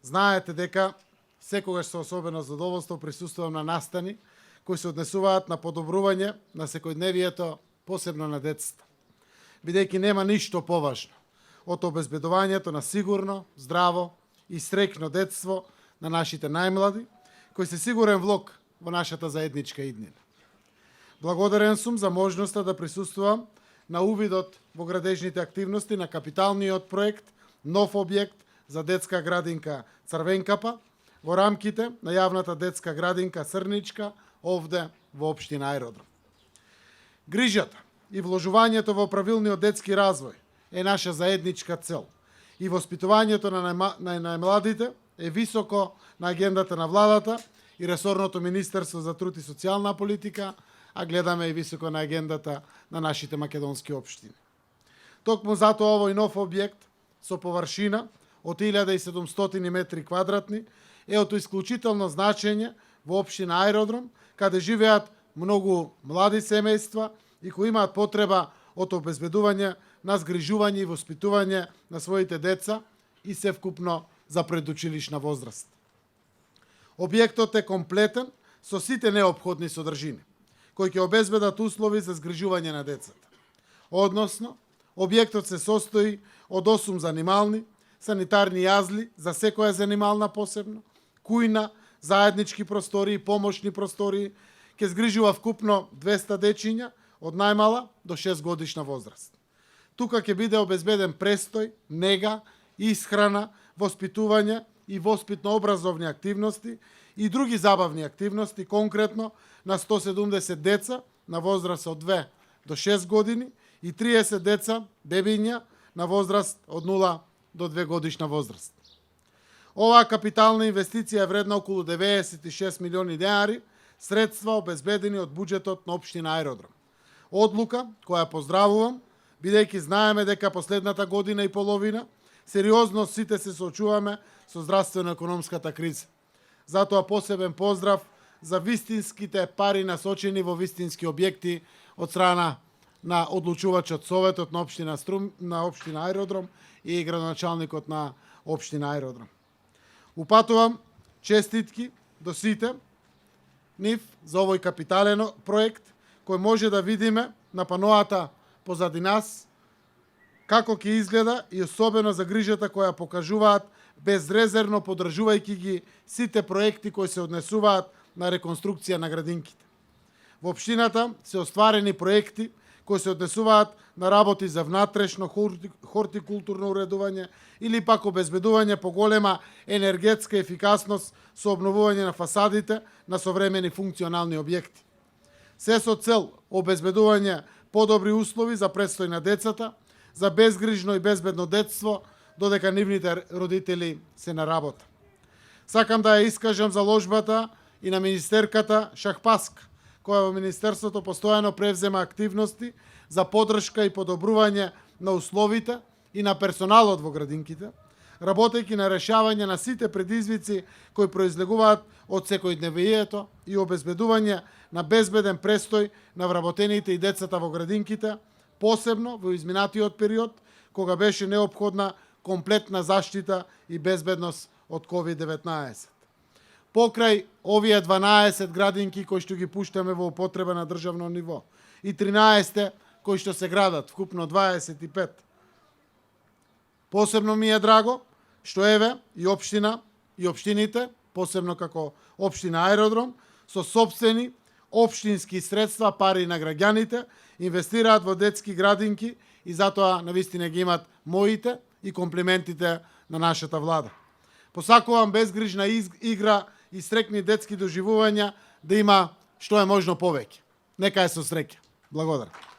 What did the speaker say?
Знаете дека секогаш со особено задоволство присуствувам на настани кои се однесуваат на подобрување на секојдневието, посебно на децата. Бидејќи нема ништо поважно од обезбедувањето на сигурно, здраво и среќно детство на нашите најмлади, кои се сигурен влог во нашата заедничка иднина. Благодарен сум за можноста да присуствувам на увидот во градежните активности на капиталниот проект Нов објект за детска градинка Црвенкапа во рамките на јавната детска градинка Црничка овде во општина Аеродром. Грижата и вложувањето во правилниот детски развој е наша заедничка цел и воспитувањето на најмладите е високо на агендата на владата и ресорното Министерство за труд и социјална политика, а гледаме и високо на агендата на нашите македонски општини. Токму затоа овој нов објект со површина од 1700 метри квадратни е од исклучително значење во општина Аеродром, каде живеат многу млади семејства и кои имаат потреба од обезбедување на згрижување и воспитување на своите деца и севкупно за предучилишна возраст. Објектот е комплетен со сите неопходни содржини, кои ќе обезбедат услови за згрижување на децата. Односно, објектот се состои од 8 занимални, санитарни јазли за секоја занимална посебно, кујна, заеднички простории, помошни простории, ќе згрижува вкупно 200 дечиња од најмала до 6 годишна возраст. Тука ќе биде обезбеден престој, нега, исхрана, воспитување и воспитно-образовни активности и други забавни активности, конкретно на 170 деца на возраст од 2 до 6 години и 30 деца, бебиња, на возраст од 0 до 2 годишна возраст. Оваа капитална инвестиција е вредна околу 96 милиони денари, средства обезбедени од буџетот на општина Аеродром. Одлука која поздравувам, бидејќи знаеме дека последната година и половина сериозно сите се соочуваме со здравствено-економската криза. Затоа посебен поздрав за вистинските пари насочени во вистински објекти од страна на одлучувачот Советот на општина Аеродром и градоначалникот на општина Аеродром. Упатувам честитки до сите нив за овој капитален проект кој може да видиме на паноата позади нас како ќе изгледа и особено за грижата која покажуваат безрезервно поддржувајќи ги сите проекти кои се однесуваат на реконструкција на градинките. Во општината се остварени проекти кои се однесуваат на работи за внатрешно хортикултурно уредување или пак обезбедување поголема енергетска ефикасност со обновување на фасадите на современи функционални објекти. Се со цел обезбедување подобри услови за престој на децата, за безгрижно и безбедно детство, додека нивните родители се на работа. Сакам да ја искажам заложбата и на министерката Шахпаска, која во Министерството постојано превзема активности за поддршка и подобрување на условите и на персоналот во градинките, работејќи на решавање на сите предизвици кои произлегуваат од секојдневието и обезбедување на безбеден престој на вработените и децата во градинките, посебно во изминатиот период, кога беше неопходна комплетна заштита и безбедност од COVID-19. Покрај овие 12 градинки кои што ги пуштаме во употреба на државно ниво и 13 кои што се градат, вкупно 25. Посебно ми е драго што еве и општините, посебно како општина Аеродром, со сопствени општински средства, пари на граѓаните, инвестираат во детски градинки и затоа навистина ги имат моите и комплиментите на нашата влада. Посакувам безгрижна игра и среќни детски доживувања да има што е можно повеќе. Нека е со среќа. Благодарам.